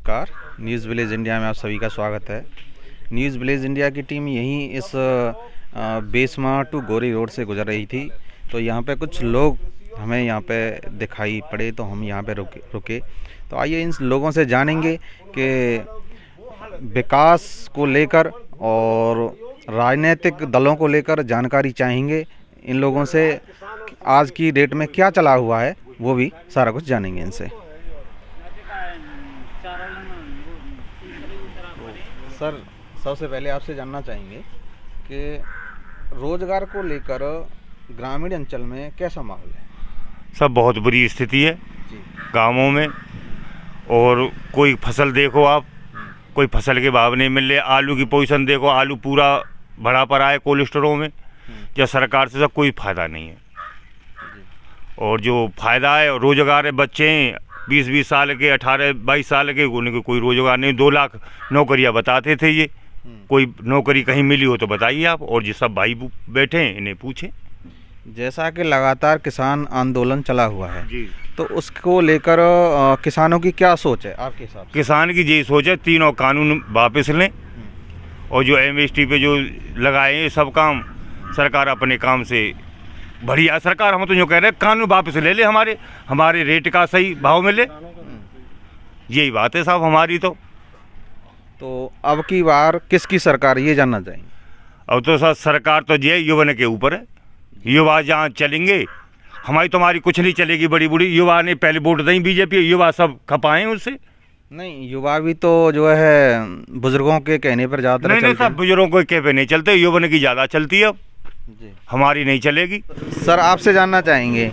नमस्कार। News village India में आप सभी का स्वागत है। न्यूज़ विलेज इंडिया की टीम यहीं इस बेसमा टू गोरी रोड से गुजर रही थी, तो यहाँ पे कुछ लोग हमें यहाँ पे दिखाई पड़े, तो हम यहाँ पे रुके। तो आइए इन लोगों से जानेंगे कि विकास को लेकर और राजनीतिक दलों को लेकर जानकारी चाहेंगे इन लोगों से। आज की डेट में क्या चला हुआ है वो भी सारा कुछ जानेंगे इनसे। सर, सबसे पहले आपसे जानना चाहेंगे कि रोजगार को लेकर ग्रामीण अंचल में कैसा माहौल है? सब बहुत बुरी स्थिति है गांवों में। और कोई फसल देखो आप, कोई फसल के भाव नहीं मिल रहे। आलू की पोजीशन देखो, आलू पूरा भरा पड़ा है कोल्ड स्टोरों में। या सरकार से सब कोई फ़ायदा नहीं है। और जो फ़ायदा है रोजगार है, बच्चे हैं 20-20 साल के, 18-22 साल के, उनको कोई रोजगार नहीं। 2 लाख नौकरियां बताते थे ये। कोई नौकरी कहीं मिली हो तो बताइए आप। और जो सब भाई बैठे हैं इन्हें पूछें। जैसा कि लगातार किसान आंदोलन चला हुआ है जी, तो उसको लेकर किसानों की क्या सोच है आपके हिसाब से? किसान की यही सोच है, तीनों कानून वापस लें। और जो MST पे जो लगाए हैं सब काम, सरकार अपने काम से बढ़िया सरकार। हम तो जो कह रहे हैं कानून वापस ले ले, हमारे रेट का सही भाव मिले। यही बात है साहब हमारी। तो अब की बार किसकी सरकार, ये जानना चाहेंगे। अब तो सर सरकार तो ये युवा के ऊपर है। युवा जहाँ चलेंगे, तुम्हारी कुछ नहीं चलेगी। बड़ी बूढ़ी युवा ने पहले वोट दी बीजेपी, युवा सब खपाएं उससे। नहीं, युवा भी तो जो है बुजुर्गों के कहने पर ज़्यादातर नहीं चलते हैं। सब बुजुर्गों के कहने पे नहीं चलते, युवा की ज़्यादा चलती है। अब जी, हमारी नहीं चलेगी। सर आपसे जानना चाहेंगे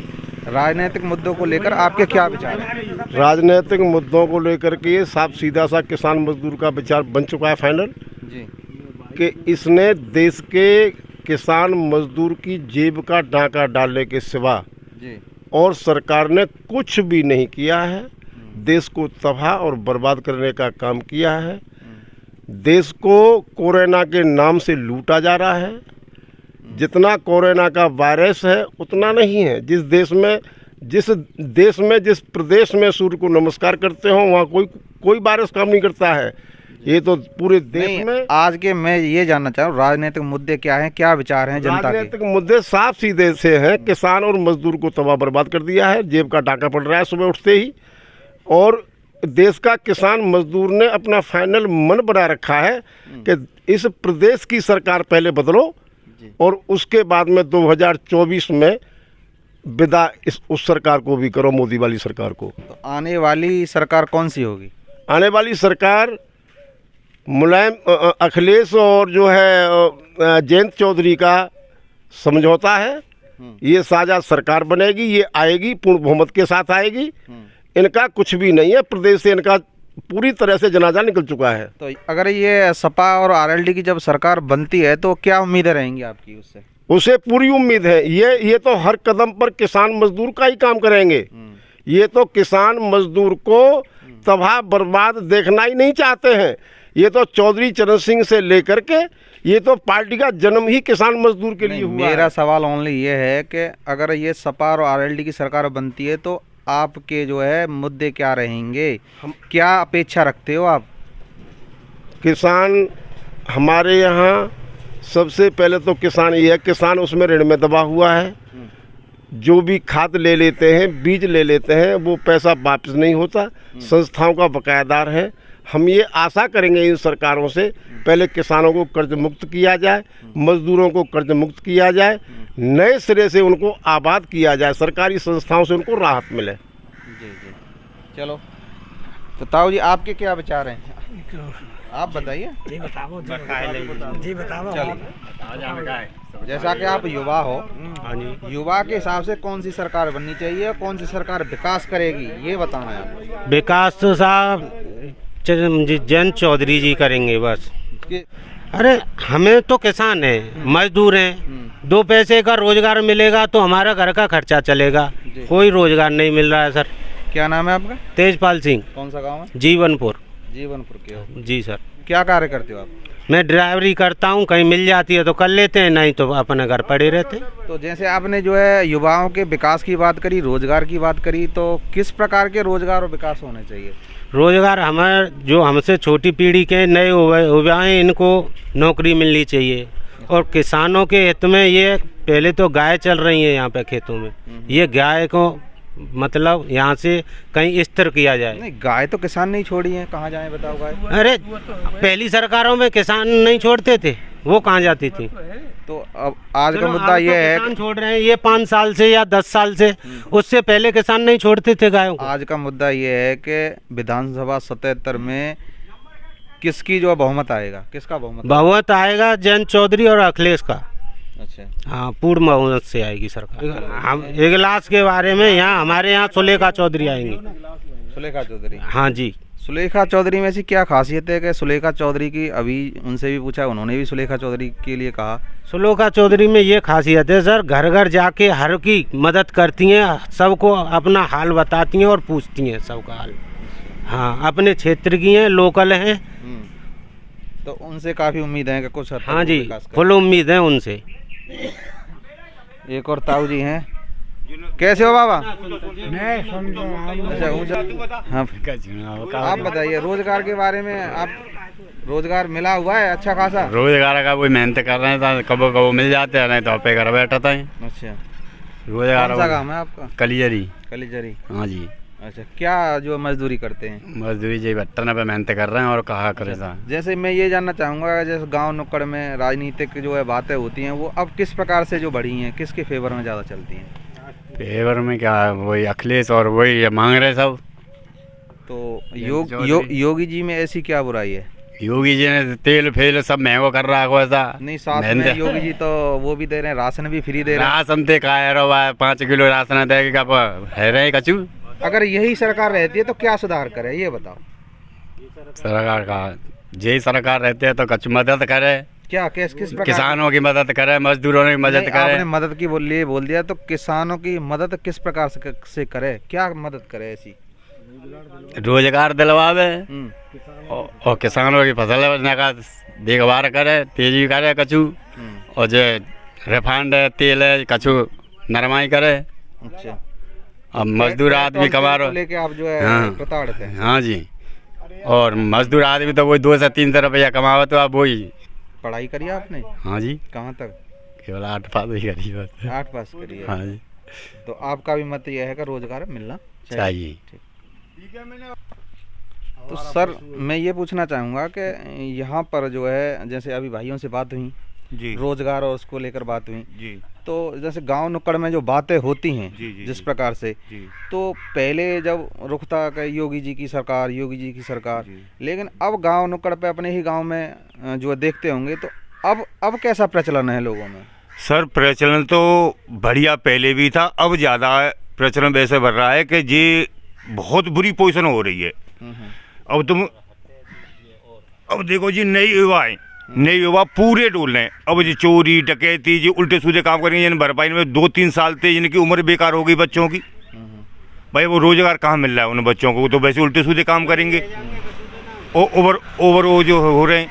राजनीतिक मुद्दों को लेकर आपके क्या विचार हैं? राजनीतिक मुद्दों को लेकर के साफ सीधा सा किसान मजदूर का विचार बन चुका है फाइनल जी, कि इसने देश के किसान मजदूर की जेब का डाका डालने के सिवा जी, और सरकार ने कुछ भी नहीं किया है। देश को तबाह और बर्बाद करने का काम किया है। देश को कोरोना के नाम से लूटा जा रहा है। जितना कोरोना का वायरस है उतना नहीं है। जिस देश में जिस प्रदेश में सूर्य को नमस्कार करते हो वहाँ कोई वायरस काम नहीं करता है। ये तो पूरे देश में। आज के मैं ये जानना चाह रहा हूँ राजनीतिक मुद्दे क्या हैं, क्या विचार हैं जनता के? राजनीतिक मुद्दे साफ सीधे से हैं। किसान और मजदूर को तबाह बर्बाद कर दिया है। जेब का डाका पड़ रहा है सुबह उठते ही। और देश का किसान मजदूर ने अपना फाइनल मन बना रखा है कि इस प्रदेश की सरकार पहले बदलो और उसके बाद में 2024 में विदा उस सरकार को भी करो, मोदी वाली सरकार को। तो आने वाली सरकार कौन सी होगी? आने वाली सरकार मुलायम अखिलेश और जो है जयंत चौधरी का समझौता है। ये साझा सरकार बनेगी, ये आएगी, पूर्ण बहुमत के साथ आएगी। इनका कुछ भी नहीं है। प्रदेश से इनका पूरी तरह से जनाजा निकल चुका है। तो अगर ये सपा और RLD की जब सरकार बनती है तो क्या उम्मीदें रहेंगी आपकी उससे? उसे पूरी उम्मीद है। ये तो हर कदम पर किसान मजदूर का ही काम करेंगे। ये तो किसान मजदूर को तबाह बर्बाद देखना ही नहीं चाहते हैं। ये तो चौधरी चरण सिंह से लेकर के ये तो पार्टी का जन्म ही किसान मजदूर के लिए हुआ मेरा है। सवाल ओनली ये है कि अगर ये सपा और RLD की सरकार बनती है तो आपके जो है मुद्दे क्या रहेंगे, क्या अपेक्षा रखते हो आप? किसान हमारे यहाँ सबसे पहले तो किसान ये है, किसान उसमें ऋण में दबा हुआ है। जो भी खाद ले लेते हैं, बीज ले लेते हैं, वो पैसा वापस नहीं होता। संस्थाओं का बकायादार है। हम ये आशा करेंगे इन सरकारों से, पहले किसानों को कर्ज मुक्त किया जाए, मजदूरों को कर्ज मुक्त किया जाए, नए सिरे से उनको आबाद किया जाए, सरकारी संस्थाओं से उनको राहत मिले। जी जी, चलो तो ताऊ जी आपके क्या विचार हैं? आप बताइए। जी बताओ। चलिए, जैसा कि आप युवा हो, युवा के हिसाब से कौन सी सरकार बननी चाहिए, कौन सी सरकार विकास करेगी, ये बताना है आपको। विकास तो साहब जयंत चौधरी जी करेंगे बस। अरे हमें तो किसान है, मजदूर हैं, 2 पैसे का रोजगार मिलेगा तो हमारा घर का खर्चा चलेगा। कोई रोजगार नहीं मिल रहा है सर। क्या नाम है आपका? तेजपाल सिंह। कौन सा गांव है? जीवनपुर। जीवनपुर के हो। जी सर। क्या कार्य करते हो आप? मैं ड्राइवरी करता हूँ, कहीं मिल जाती है तो कर लेते हैं, नहीं तो अपने घर पड़े रहते हैं। तो जैसे आपने जो है युवाओं के विकास की बात करी, रोजगार की बात करी, तो किस प्रकार के रोजगार और विकास होने चाहिए? रोजगार हमारे जो हमसे छोटी पीढ़ी के नए युवा हैं, इनको नौकरी मिलनी चाहिए। और किसानों के हित में ये पहले तो गाय चल रही है यहाँ पे खेतों में, ये गाय को मतलब यहाँ से कहीं स्थिर किया जाए। नहीं, गाय तो किसान नहीं छोड़ी है, कहाँ जाए बताओ गाय? अरे पहली सरकारों में किसान नहीं छोड़ते थे, वो कहाँ जाती थी? तो अब आज का चलो, मुद्दा आज ये तो है किसान छोड़ रहे हैं, ये 5 साल से या 10 साल से, उससे पहले किसान नहीं छोड़ते थे गायों को। आज का मुद्दा ये है कि विधानसभा 77 में किसकी जो बहुमत आएगा, किसका बहुमत? बहुमत आएगा जयंत चौधरी और अखिलेश का। अच्छा, हाँ, पूर्ण बहुमत से आएगी सरकार। हम इजलास के बारे में यहाँ हमारे यहाँ सुलेखा चौधरी आएंगी। सुलेखा चौधरी? हाँ जी। सुलेखा चौधरी में ऐसी क्या खासियत है कि सुलेखा चौधरी की, अभी उनसे भी पूछा, उन्होंने भी सुलेखा चौधरी के लिए कहा। सुलेखा चौधरी में ये खासियत है सर, घर घर जाके हर की मदद करती हैं, सबको अपना हाल बताती हैं और पूछती हैं सबका हाल। हाँ, अपने क्षेत्र की हैं, लोकल हैं। तो उनसे काफ़ी उम्मीद है कि कुछ हद तक हाँ जी, विकास करें। फुल उम्मीद है उनसे। एक और ताऊ जी हैं, कैसे हो बाबा? अच्छा, हाँ, आप बताइए रोजगार के बारे में। आप रोजगार मिला हुआ है अच्छा खासा? रोजगार का कोई मेहनत कर रहे हैं तो कबो कबो मिल जाते हैं, नहीं तो पे घर बैठा था। अच्छा, रोजगार कौन सा काम है आपका? कलियरी। कलिजरी? हाँ जी, अच्छा, क्या जो मजदूरी करते हैं? मजदूरी जी बट्टन पे मेहनत कर रहे हैं और कहा करे था। जैसे मैं ये जानना चाहूँगा, जैसे गांव नुक्कड़ में राजनीतिक जो है बातें होती हैं, वो अब किस प्रकार से जो बढ़ी हैं, किसके फेवर में ज़्यादा चलती हैं? फेवर में क्या है, वही अखिलेश और वही ये मांग रहे सब। तो चौधरी। योगी जी में ऐसी क्या बुराई है? योगी जी ने तेल फेल सब महंगो कर रहा है ऐसा। नहीं, साथ में योगी जी तो वो भी दे रहे हैं, राशन भी फ्री दे रहे हैं। राशन ते का 5 किलो राशन देगा है रहे कचू। अगर यही सरकार रहती है तो क्या सुधार करे, ये बताओ। सरकार का यही सरकार रहते है तो कचू मदद करे, क्या किस प्रकार? किसानों की मदद करे, मजदूरों की मदद नहीं, करे। आपने मदद की बोल दिया, तो किसानों की मदद किस प्रकार से करे, क्या मदद करे ऐसी? रोजगार दिलवावे हम्म, और किसानों की फसल का देखभाल करे, तेजी करे कचू। और जो रिफाइंड है, तेल है, कचू नरमाई करे। अच्छा, अब मजदूर आदमी कमा तो लेके आप जो है हाँ। प्रताड़ते हैं। हाँ जी, और मजदूर आदमी तो वही 2 से 3 रुपया कमावे, तो आप वही। पढ़ाई करी आपने? हाँ जी, कहाँ तक? केवल 8 पास ही करी बस। 8 पास करी है। हाँ जी, तो आपका भी मत यह है कि रोजगार मिलना चाहिए। तो सर, मैं ये पूछना चाहूँगा कि यहाँ पर जो है, जैसे अभी भाइयों से बात हुई जी रोजगार और उसको लेकर बात हुई, जी तो जैसे गांव नुक्कड़ में जो बातें होती हैं जी, जी, जिस जी। प्रकार से, जी तो पहले जब रुख था कि योगी जी की सरकार, योगी जी की सरकार, जी। लेकिन अब गांव नुक्कड़ पे अपने ही गांव में जो है देखते होंगे, तो अब कैसा प्रचलन है लोगों में? सर, प्रचलन तो बढ़िया पहले भी था, अब ज़्यादा प्रचलन वैसे बढ़ रहा है कि ये बहुत बुरी पोजीशन हो रही है। अब देखो जी, नए युवा पूरे डोल रहे हैं। अब जी चोरी डकैती जी उल्टे सीधे काम करेंगे, यानी भरपाई में 2-3 साल थे, जिनकी उम्र बेकार हो गई बच्चों की। भाई वो रोजगार कहाँ मिल रहा है उन बच्चों को? तो वैसे उल्टे सीधे काम करेंगे। ओवर वो जो हो रहे हैं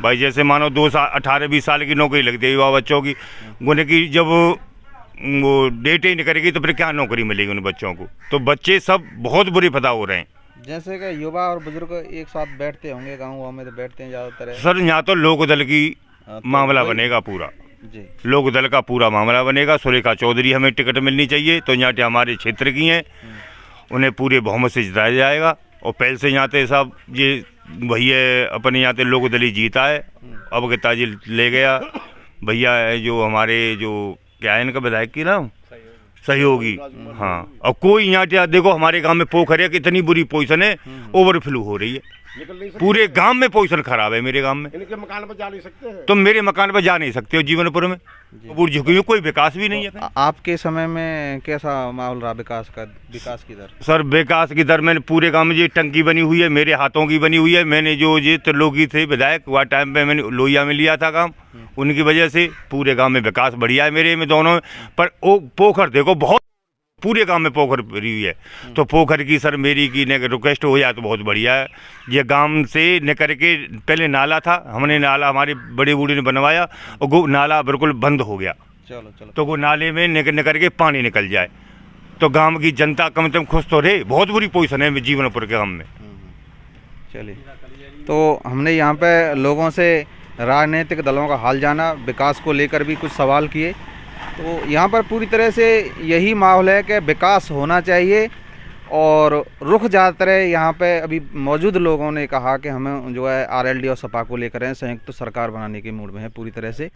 भाई, जैसे मानो 18-20 साल की नौकरी लगती है युवा बच्चों की, उन्हें की जब वो डेट ही नहीं करेगी तो फिर क्या नौकरी मिलेगी उन बच्चों को? तो बच्चे सब बहुत बुरे फदा हो रहे हैं। जैसे कि युवा और बुजुर्ग एक साथ बैठते होंगे गाँव में, तो बैठते हैं ज़्यादातर। सर, यहाँ तो लोकदल की तो मामला वही- बनेगा पूरा, जी, लोकदल का पूरा मामला बनेगा। सुलेखा चौधरी हमें टिकट मिलनी चाहिए, तो यहाँ के हमारे क्षेत्र की हैं, उन्हें पूरे बहुमत से जिताया जाएगा। और पहले से यहाँ पे साहब ये भैया अपने यहाँ पे लोकदल ही जीता है, अब के ताजी ले गया भैया जो हमारे जो क्या है इनका विधायक की नाम सहयोगी। हाँ, अब कोई यहाँ पे देखो हमारे गांव में पोखर है, कितनी बुरी पोजीशन है, ओवरफ्लो हो रही है, पूरे गांव में पोजीशन खराब है। मेरे गांव में इनके मकान पर जा नहीं सकते हैं। तुम मेरे मकान पर जा नहीं सकते हो जीवनपुर में, वो झुकी हुई, कोई विकास भी नहीं है। आपके समय में कैसा माहौल रहा विकास की दर? सर, विकास की दर में पूरे गांव में ये टंकी बनी हुई है, मेरे हाथों की बनी हुई है। मैंने जो ये त्रिलोकी थे विधायक, वह टाइम पे मैंने लोहिया में लिया था काम, उनकी वजह से पूरे गांव में विकास बढ़िया है मेरे में दोनों में। पर वो पोखर देखो बहुत पूरे गांव में पोखर भरी हुई है। तो पोखर की सर मेरी की ने रिक्वेस्ट हो जाए तो बहुत बढ़िया है। ये गांव से न करके पहले नाला था, हमने नाला हमारे बड़े बूढ़े ने बनवाया और वो नाला बिल्कुल बंद हो गया। चलो तो वो नाले में न करके पानी निकल जाए तो गांव की जनता कम से कम खुश तो रहे। बहुत बुरी पोजीशन है जीवनपुर के गांव में। चलिए, तो हमने यहाँ पे लोगों से राजनीतिक दलों का हाल जाना, विकास को लेकर भी कुछ सवाल किए। तो यहाँ पर पूरी तरह से यही माहौल है कि विकास होना चाहिए और रुख ज़्यादातर यहाँ पे अभी मौजूद लोगों ने कहा कि हमें जो है आरएलडी और सपा को लेकर संयुक्त सरकार बनाने के मूड में है पूरी तरह से।